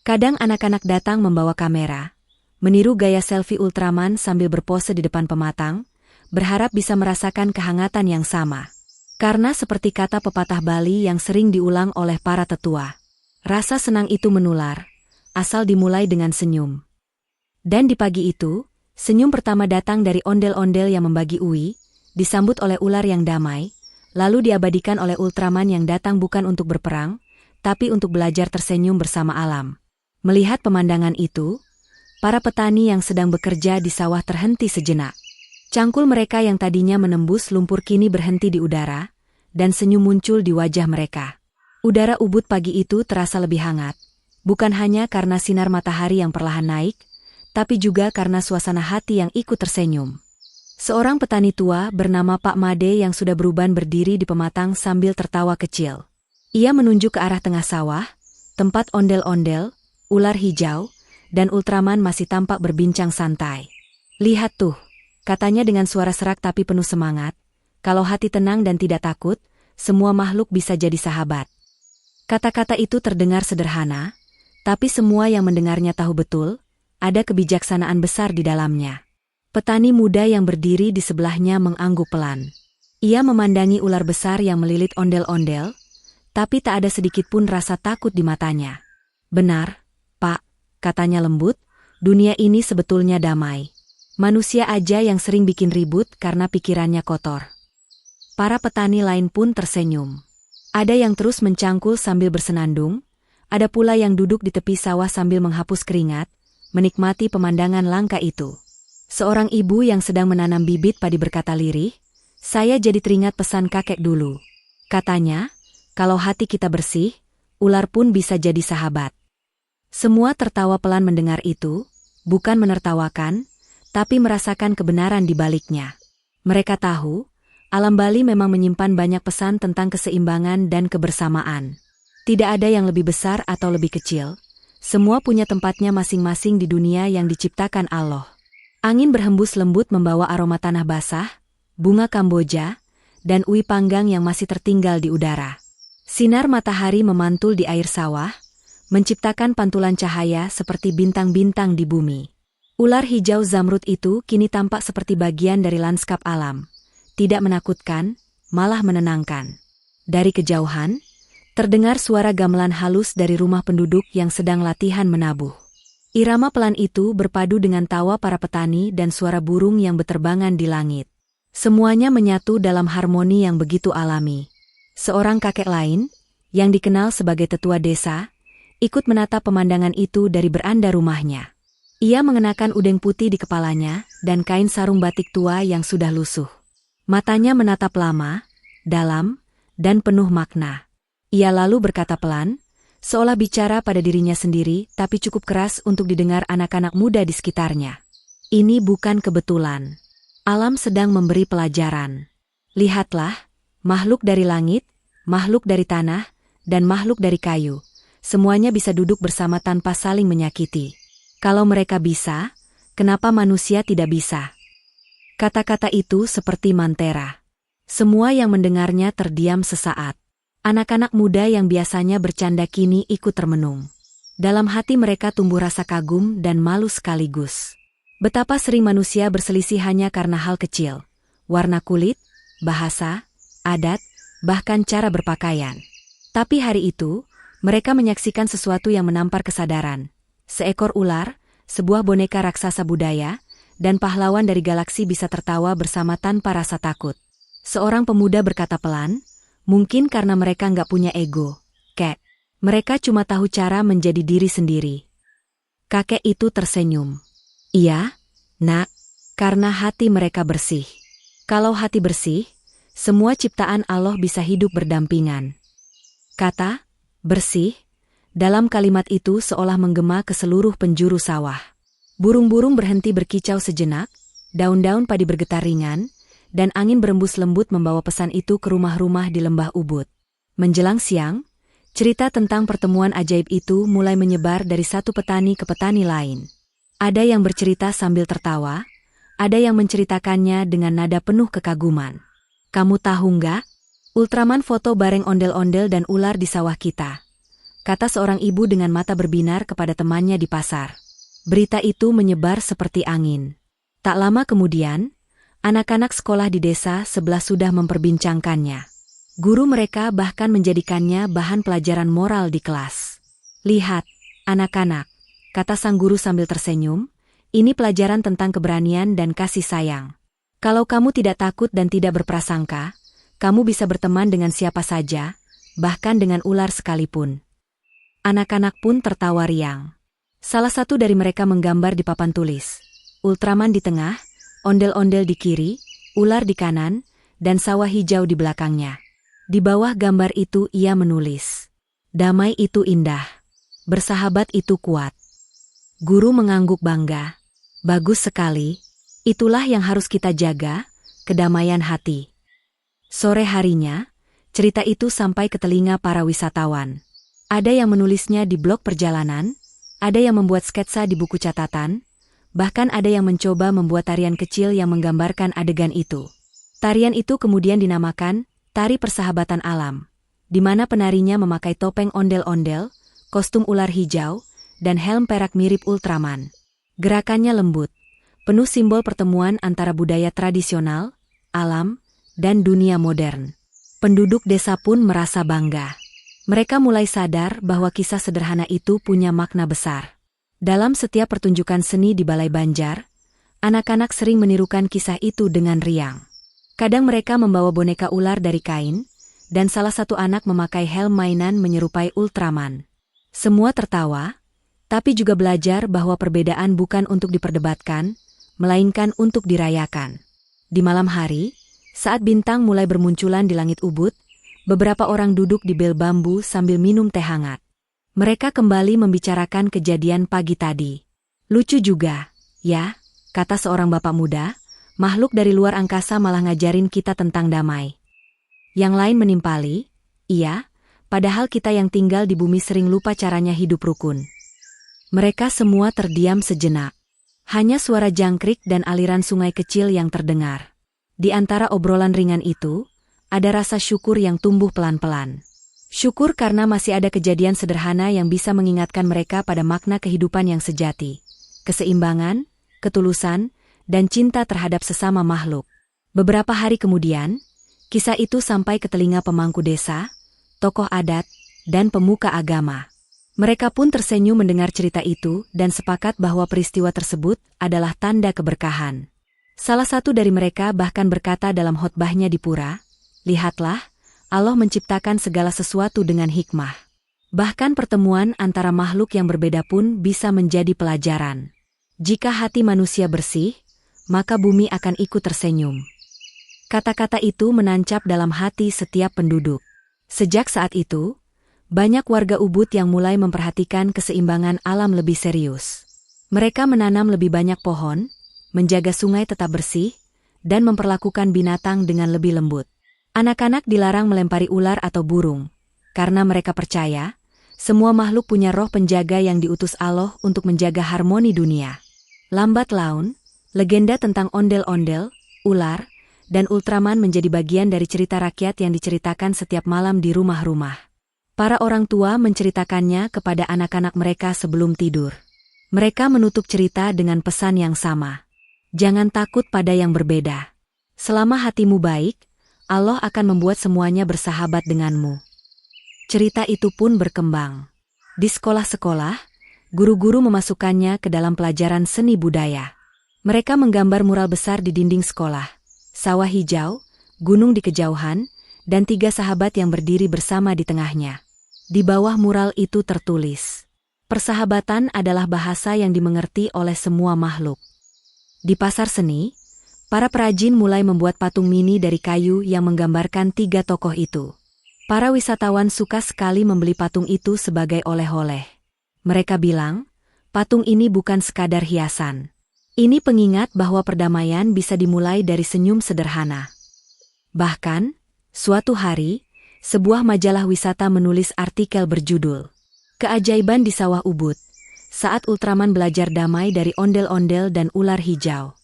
Kadang anak-anak datang membawa kamera, meniru gaya selfie Ultraman sambil berpose di depan pematang, berharap bisa merasakan kehangatan yang sama. Karena seperti kata pepatah Bali yang sering diulang oleh para tetua, rasa senang itu menular, asal dimulai dengan senyum. Dan di pagi itu, senyum pertama datang dari ondel-ondel yang membagi uwi, disambut oleh ular yang damai, lalu diabadikan oleh Ultraman yang datang bukan untuk berperang, tapi untuk belajar tersenyum bersama alam. Melihat pemandangan itu, para petani yang sedang bekerja di sawah terhenti sejenak. Cangkul mereka yang tadinya menembus lumpur kini berhenti di udara, dan senyum muncul di wajah mereka. Udara Ubud pagi itu terasa lebih hangat, bukan hanya karena sinar matahari yang perlahan naik, tapi juga karena suasana hati yang ikut tersenyum. Seorang petani tua bernama Pak Made yang sudah beruban berdiri di pematang sambil tertawa kecil. Ia menunjuk ke arah tengah sawah, tempat ondel-ondel, ular hijau, dan Ultraman masih tampak berbincang santai. Lihat tuh, katanya dengan suara serak tapi penuh semangat, kalau hati tenang dan tidak takut, semua makhluk bisa jadi sahabat. Kata-kata itu terdengar sederhana, tapi semua yang mendengarnya tahu betul, ada kebijaksanaan besar di dalamnya. Petani muda yang berdiri di sebelahnya mengangguk pelan. Ia memandangi ular besar yang melilit ondel-ondel, tapi tak ada sedikit pun rasa takut di matanya. Benar, Pak, katanya lembut, dunia ini sebetulnya damai. Manusia aja yang sering bikin ribut karena pikirannya kotor. Para petani lain pun tersenyum. Ada yang terus mencangkul sambil bersenandung, ada pula yang duduk di tepi sawah sambil menghapus keringat, menikmati pemandangan langka itu. Seorang ibu yang sedang menanam bibit padi berkata lirih, saya jadi teringat pesan kakek dulu. Katanya, kalau hati kita bersih, ular pun bisa jadi sahabat. Semua tertawa pelan mendengar itu, bukan menertawakan, tapi merasakan kebenaran di baliknya. Mereka tahu, alam Bali memang menyimpan banyak pesan tentang keseimbangan dan kebersamaan. Tidak ada yang lebih besar atau lebih kecil, semua punya tempatnya masing-masing di dunia yang diciptakan Allah. Angin berhembus lembut membawa aroma tanah basah, bunga Kamboja, dan uwi panggang yang masih tertinggal di udara. Sinar matahari memantul di air sawah, menciptakan pantulan cahaya seperti bintang-bintang di bumi. Ular hijau zamrud itu kini tampak seperti bagian dari lanskap alam. Tidak menakutkan, malah menenangkan. Dari kejauhan, terdengar suara gamelan halus dari rumah penduduk yang sedang latihan menabuh. Irama pelan itu berpadu dengan tawa para petani dan suara burung yang beterbangan di langit. Semuanya menyatu dalam harmoni yang begitu alami. Seorang kakek lain, yang dikenal sebagai tetua desa, ikut menatap pemandangan itu dari beranda rumahnya. Ia mengenakan udeng putih di kepalanya dan kain sarung batik tua yang sudah lusuh. Matanya menatap lama, dalam, dan penuh makna. Ia lalu berkata pelan, seolah bicara pada dirinya sendiri tapi cukup keras untuk didengar anak-anak muda di sekitarnya. Ini bukan kebetulan. Alam sedang memberi pelajaran. Lihatlah, makhluk dari langit, makhluk dari tanah, dan makhluk dari kayu. Semuanya bisa duduk bersama tanpa saling menyakiti. Kalau mereka bisa, kenapa manusia tidak bisa? Kata-kata itu seperti mantera. Semua yang mendengarnya terdiam sesaat. Anak-anak muda yang biasanya bercanda kini ikut termenung. Dalam hati mereka tumbuh rasa kagum dan malu sekaligus. Betapa sering manusia berselisih hanya karena hal kecil. Warna kulit, bahasa, adat, bahkan cara berpakaian. Tapi hari itu, mereka menyaksikan sesuatu yang menampar kesadaran. Seekor ular, sebuah boneka raksasa budaya, dan pahlawan dari galaksi bisa tertawa bersama tanpa rasa takut. Seorang pemuda berkata pelan, mungkin karena mereka nggak punya ego. Kek, mereka cuma tahu cara menjadi diri sendiri. Kakek itu tersenyum. Iya, nak, karena hati mereka bersih. Kalau hati bersih, semua ciptaan Allah bisa hidup berdampingan. Kata, bersih, dalam kalimat itu seolah menggema ke seluruh penjuru sawah. Burung-burung berhenti berkicau sejenak, daun-daun padi bergetar ringan, dan angin berembus lembut membawa pesan itu ke rumah-rumah di lembah Ubud. Menjelang siang, cerita tentang pertemuan ajaib itu mulai menyebar dari satu petani ke petani lain. Ada yang bercerita sambil tertawa, ada yang menceritakannya dengan nada penuh kekaguman. Kamu tahu nggak? Ultraman foto bareng ondel-ondel dan ular di sawah kita, kata seorang ibu dengan mata berbinar kepada temannya di pasar. Berita itu menyebar seperti angin. Tak lama kemudian, anak-anak sekolah di desa sebelah sudah memperbincangkannya. Guru mereka bahkan menjadikannya bahan pelajaran moral di kelas. Lihat, anak-anak, kata sang guru sambil tersenyum, ini pelajaran tentang keberanian dan kasih sayang. Kalau kamu tidak takut dan tidak berprasangka, kamu bisa berteman dengan siapa saja, bahkan dengan ular sekalipun. Anak-anak pun tertawa riang. Salah satu dari mereka menggambar di papan tulis. Ultraman di tengah, ondel-ondel di kiri, ular di kanan, dan sawah hijau di belakangnya. Di bawah gambar itu ia menulis, damai itu indah, bersahabat itu kuat. Guru mengangguk bangga. Bagus sekali, itulah yang harus kita jaga, kedamaian hati. Sore harinya, cerita itu sampai ke telinga para wisatawan. Ada yang menulisnya di blog perjalanan, ada yang membuat sketsa di buku catatan, bahkan ada yang mencoba membuat tarian kecil yang menggambarkan adegan itu. Tarian itu kemudian dinamakan Tari Persahabatan Alam, di mana penarinya memakai topeng ondel-ondel, kostum ular hijau, dan helm perak mirip Ultraman. Gerakannya lembut, penuh simbol pertemuan antara budaya tradisional, alam, dan dunia modern. Penduduk desa pun merasa bangga. Mereka mulai sadar bahwa kisah sederhana itu punya makna besar. Dalam setiap pertunjukan seni di Balai Banjar, anak-anak sering menirukan kisah itu dengan riang. Kadang mereka membawa boneka ular dari kain, dan salah satu anak memakai helm mainan menyerupai Ultraman. Semua tertawa, tapi juga belajar bahwa perbedaan bukan untuk diperdebatkan, melainkan untuk dirayakan. Di malam hari, saat bintang mulai bermunculan di langit Ubud, beberapa orang duduk di bel bambu sambil minum teh hangat. Mereka kembali membicarakan kejadian pagi tadi. Lucu juga, ya, kata seorang bapak muda, makhluk dari luar angkasa malah ngajarin kita tentang damai. Yang lain menimpali, iya, padahal kita yang tinggal di bumi sering lupa caranya hidup rukun. Mereka semua terdiam sejenak. Hanya suara jangkrik dan aliran sungai kecil yang terdengar. Di antara obrolan ringan itu, ada rasa syukur yang tumbuh pelan-pelan. Syukur karena masih ada kejadian sederhana yang bisa mengingatkan mereka pada makna kehidupan yang sejati. Keseimbangan, ketulusan, dan cinta terhadap sesama makhluk. Beberapa hari kemudian, kisah itu sampai ke telinga pemangku desa, tokoh adat, dan pemuka agama. Mereka pun tersenyum mendengar cerita itu dan sepakat bahwa peristiwa tersebut adalah tanda keberkahan. Salah satu dari mereka bahkan berkata dalam khotbahnya di pura, "Lihatlah, Allah menciptakan segala sesuatu dengan hikmah. Bahkan pertemuan antara makhluk yang berbeda pun bisa menjadi pelajaran. Jika hati manusia bersih, maka bumi akan ikut tersenyum." Kata-kata itu menancap dalam hati setiap penduduk. Sejak saat itu, banyak warga Ubud yang mulai memperhatikan keseimbangan alam lebih serius. Mereka menanam lebih banyak pohon, menjaga sungai tetap bersih, dan memperlakukan binatang dengan lebih lembut. Anak-anak dilarang melempari ular atau burung, karena mereka percaya, semua makhluk punya roh penjaga yang diutus Allah untuk menjaga harmoni dunia. Lambat laun, legenda tentang ondel-ondel, ular, dan Ultraman menjadi bagian dari cerita rakyat yang diceritakan setiap malam di rumah-rumah. Para orang tua menceritakannya kepada anak-anak mereka sebelum tidur. Mereka menutup cerita dengan pesan yang sama. Jangan takut pada yang berbeda. Selama hatimu baik, Allah akan membuat semuanya bersahabat denganmu. Cerita itu pun berkembang. Di sekolah-sekolah, guru-guru memasukkannya ke dalam pelajaran seni budaya. Mereka menggambar mural besar di dinding sekolah. Sawah hijau, gunung di kejauhan, dan 3 sahabat yang berdiri bersama di tengahnya. Di bawah mural itu tertulis, persahabatan adalah bahasa yang dimengerti oleh semua makhluk. Di pasar seni, para perajin mulai membuat patung mini dari kayu yang menggambarkan 3 tokoh itu. Para wisatawan suka sekali membeli patung itu sebagai oleh-oleh. Mereka bilang, patung ini bukan sekadar hiasan. Ini pengingat bahwa perdamaian bisa dimulai dari senyum sederhana. Bahkan, suatu hari, sebuah majalah wisata menulis artikel berjudul Keajaiban di Sawah Ubud, saat Ultraman belajar damai dari ondel-ondel dan ular hijau.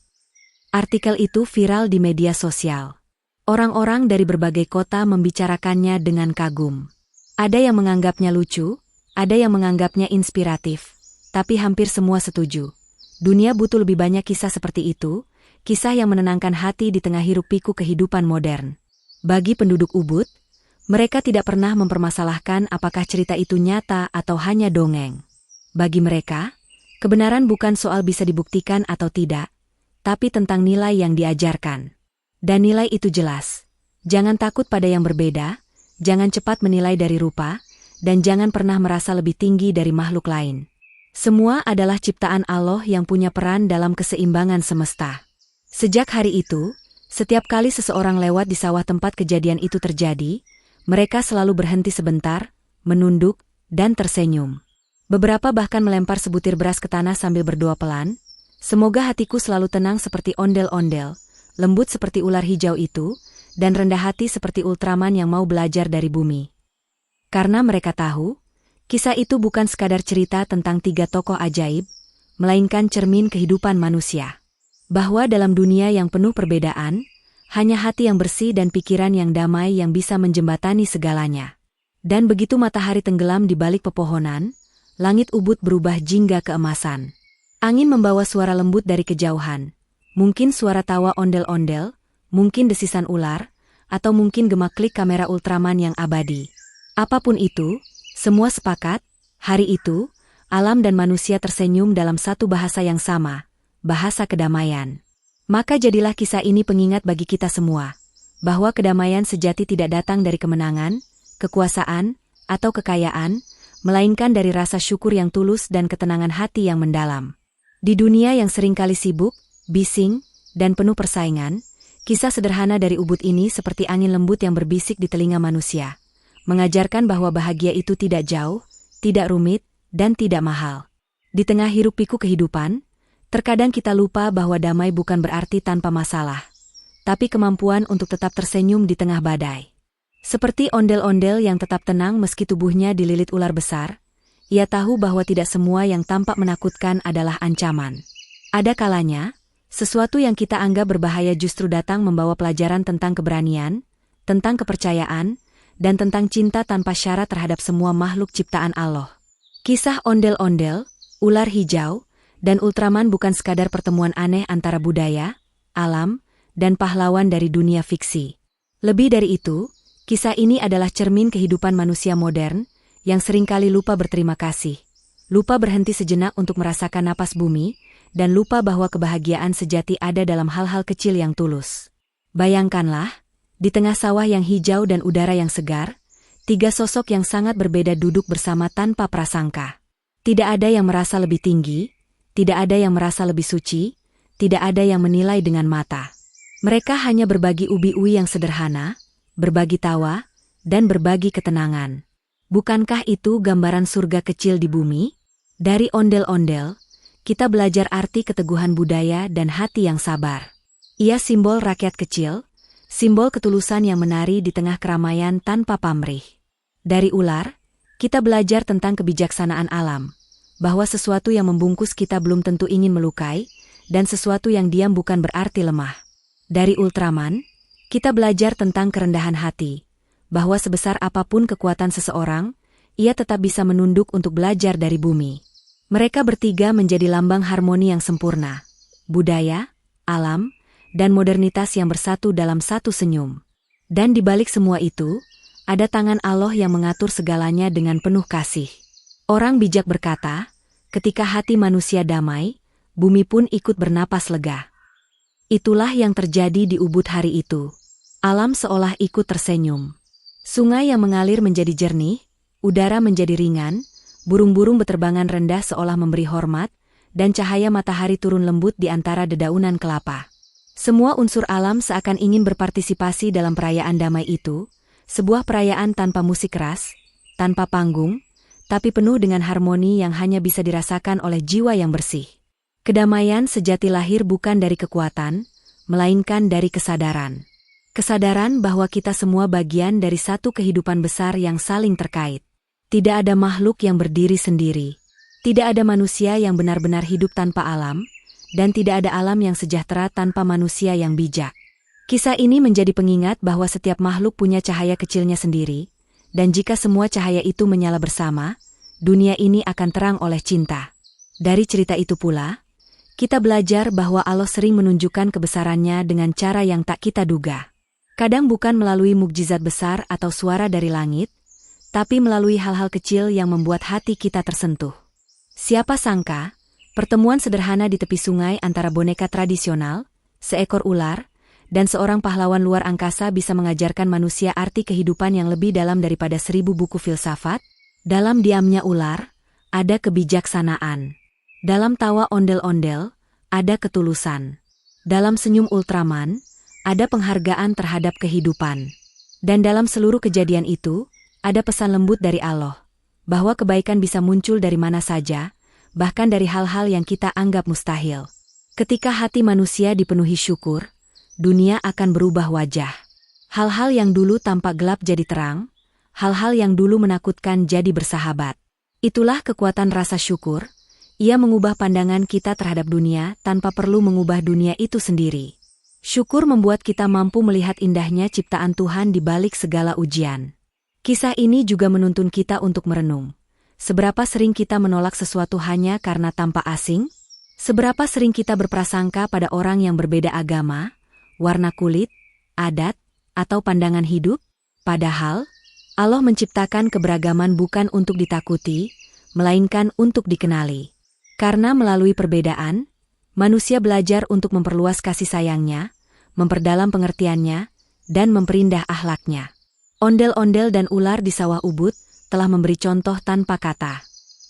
Artikel itu viral di media sosial. Orang-orang dari berbagai kota membicarakannya dengan kagum. Ada yang menganggapnya lucu, ada yang menganggapnya inspiratif, tapi hampir semua setuju. Dunia butuh lebih banyak kisah seperti itu, kisah yang menenangkan hati di tengah hiruk-pikuk kehidupan modern. Bagi penduduk Ubud, mereka tidak pernah mempermasalahkan apakah cerita itu nyata atau hanya dongeng. Bagi mereka, kebenaran bukan soal bisa dibuktikan atau tidak, tapi tentang nilai yang diajarkan. Dan nilai itu jelas. Jangan takut pada yang berbeda, jangan cepat menilai dari rupa, dan jangan pernah merasa lebih tinggi dari makhluk lain. Semua adalah ciptaan Allah yang punya peran dalam keseimbangan semesta. Sejak hari itu, setiap kali seseorang lewat di sawah tempat kejadian itu terjadi, mereka selalu berhenti sebentar, menunduk, dan tersenyum. Beberapa bahkan melempar sebutir beras ke tanah sambil berdoa pelan, semoga hatiku selalu tenang seperti ondel-ondel, lembut seperti ular hijau itu, dan rendah hati seperti Ultraman yang mau belajar dari bumi. Karena mereka tahu, kisah itu bukan sekadar cerita tentang 3 tokoh ajaib, melainkan cermin kehidupan manusia. Bahwa dalam dunia yang penuh perbedaan, hanya hati yang bersih dan pikiran yang damai yang bisa menjembatani segalanya. Dan begitu matahari tenggelam di balik pepohonan, langit Ubud berubah jingga keemasan. Angin membawa suara lembut dari kejauhan, mungkin suara tawa ondel-ondel, mungkin desisan ular, atau mungkin gemak-klik kamera Ultraman yang abadi. Apapun itu, semua sepakat, hari itu, alam dan manusia tersenyum dalam satu bahasa yang sama, bahasa kedamaian. Maka jadilah kisah ini pengingat bagi kita semua, bahwa kedamaian sejati tidak datang dari kemenangan, kekuasaan, atau kekayaan, melainkan dari rasa syukur yang tulus dan ketenangan hati yang mendalam. Di dunia yang seringkali sibuk, bising, dan penuh persaingan, kisah sederhana dari Ubud ini seperti angin lembut yang berbisik di telinga manusia. Mengajarkan bahwa bahagia itu tidak jauh, tidak rumit, dan tidak mahal. Di tengah hiruk-pikuk kehidupan, terkadang kita lupa bahwa damai bukan berarti tanpa masalah, tapi kemampuan untuk tetap tersenyum di tengah badai. Seperti ondel-ondel yang tetap tenang meski tubuhnya dililit ular besar, ia tahu bahwa tidak semua yang tampak menakutkan adalah ancaman. Ada kalanya, sesuatu yang kita anggap berbahaya justru datang membawa pelajaran tentang keberanian, tentang kepercayaan, dan tentang cinta tanpa syarat terhadap semua makhluk ciptaan Allah. Kisah ondel-ondel, ular hijau, dan Ultraman bukan sekadar pertemuan aneh antara budaya, alam, dan pahlawan dari dunia fiksi. Lebih dari itu, kisah ini adalah cermin kehidupan manusia modern, yang seringkali lupa berterima kasih, lupa berhenti sejenak untuk merasakan napas bumi, dan lupa bahwa kebahagiaan sejati ada dalam hal-hal kecil yang tulus. Bayangkanlah, di tengah sawah yang hijau dan udara yang segar, 3 sosok yang sangat berbeda duduk bersama tanpa prasangka. Tidak ada yang merasa lebih tinggi, tidak ada yang merasa lebih suci, tidak ada yang menilai dengan mata. Mereka hanya berbagi ubi-ubi yang sederhana, berbagi tawa, dan berbagi ketenangan. Bukankah itu gambaran surga kecil di bumi? Dari ondel-ondel, kita belajar arti keteguhan budaya dan hati yang sabar. Ia simbol rakyat kecil, simbol ketulusan yang menari di tengah keramaian tanpa pamrih. Dari ular, kita belajar tentang kebijaksanaan alam, bahwa sesuatu yang membungkus kita belum tentu ingin melukai, dan sesuatu yang diam bukan berarti lemah. Dari Ultraman, kita belajar tentang kerendahan hati, bahwa sebesar apapun kekuatan seseorang, ia tetap bisa menunduk untuk belajar dari bumi. Mereka bertiga menjadi lambang harmoni yang sempurna, budaya, alam, dan modernitas yang bersatu dalam satu senyum. Dan di balik semua itu, ada tangan Allah yang mengatur segalanya dengan penuh kasih. Orang bijak berkata, ketika hati manusia damai, bumi pun ikut bernapas lega. Itulah yang terjadi di Ubud hari itu. Alam seolah ikut tersenyum. Sungai yang mengalir menjadi jernih, udara menjadi ringan, burung-burung beterbangan rendah seolah memberi hormat, dan cahaya matahari turun lembut di antara dedaunan kelapa. Semua unsur alam seakan ingin berpartisipasi dalam perayaan damai itu, sebuah perayaan tanpa musik keras, tanpa panggung, tapi penuh dengan harmoni yang hanya bisa dirasakan oleh jiwa yang bersih. Kedamaian sejati lahir bukan dari kekuatan, melainkan dari kesadaran. Kesadaran bahwa kita semua bagian dari satu kehidupan besar yang saling terkait. Tidak ada makhluk yang berdiri sendiri. Tidak ada manusia yang benar-benar hidup tanpa alam, dan tidak ada alam yang sejahtera tanpa manusia yang bijak. Kisah ini menjadi pengingat bahwa setiap makhluk punya cahaya kecilnya sendiri, dan jika semua cahaya itu menyala bersama, dunia ini akan terang oleh cinta. Dari cerita itu pula, kita belajar bahwa Allah sering menunjukkan kebesarannya dengan cara yang tak kita duga. Kadang bukan melalui mukjizat besar atau suara dari langit, tapi melalui hal-hal kecil yang membuat hati kita tersentuh. Siapa sangka, pertemuan sederhana di tepi sungai antara boneka tradisional, seekor ular, dan seorang pahlawan luar angkasa bisa mengajarkan manusia arti kehidupan yang lebih dalam daripada 1000 buku filsafat? Dalam diamnya ular, ada kebijaksanaan. Dalam tawa ondel-ondel, ada ketulusan. Dalam senyum Ultraman, ada penghargaan terhadap kehidupan. Dan dalam seluruh kejadian itu, ada pesan lembut dari Allah, bahwa kebaikan bisa muncul dari mana saja, bahkan dari hal-hal yang kita anggap mustahil. Ketika hati manusia dipenuhi syukur, dunia akan berubah wajah. Hal-hal yang dulu tampak gelap jadi terang, hal-hal yang dulu menakutkan jadi bersahabat. Itulah kekuatan rasa syukur. Ia mengubah pandangan kita terhadap dunia tanpa perlu mengubah dunia itu sendiri. Syukur membuat kita mampu melihat indahnya ciptaan Tuhan di balik segala ujian. Kisah ini juga menuntun kita untuk merenung. Seberapa sering kita menolak sesuatu hanya karena tampak asing? Seberapa sering kita berprasangka pada orang yang berbeda agama, warna kulit, adat, atau pandangan hidup? Padahal, Allah menciptakan keberagaman bukan untuk ditakuti, melainkan untuk dikenali. Karena melalui perbedaan, manusia belajar untuk memperluas kasih sayangnya, memperdalam pengertiannya, dan memperindah akhlaknya. Ondel-ondel dan ular di sawah Ubud telah memberi contoh tanpa kata.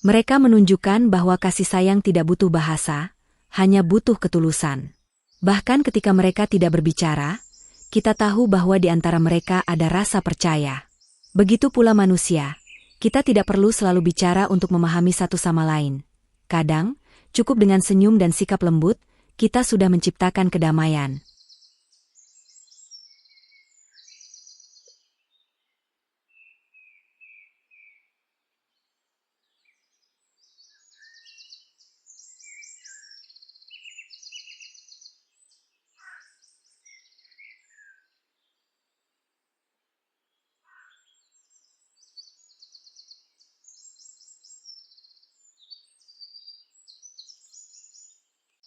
Mereka menunjukkan bahwa kasih sayang tidak butuh bahasa, hanya butuh ketulusan. Bahkan ketika mereka tidak berbicara, kita tahu bahwa di antara mereka ada rasa percaya. Begitu pula manusia, kita tidak perlu selalu bicara untuk memahami satu sama lain. Kadang, cukup dengan senyum dan sikap lembut, kita sudah menciptakan kedamaian.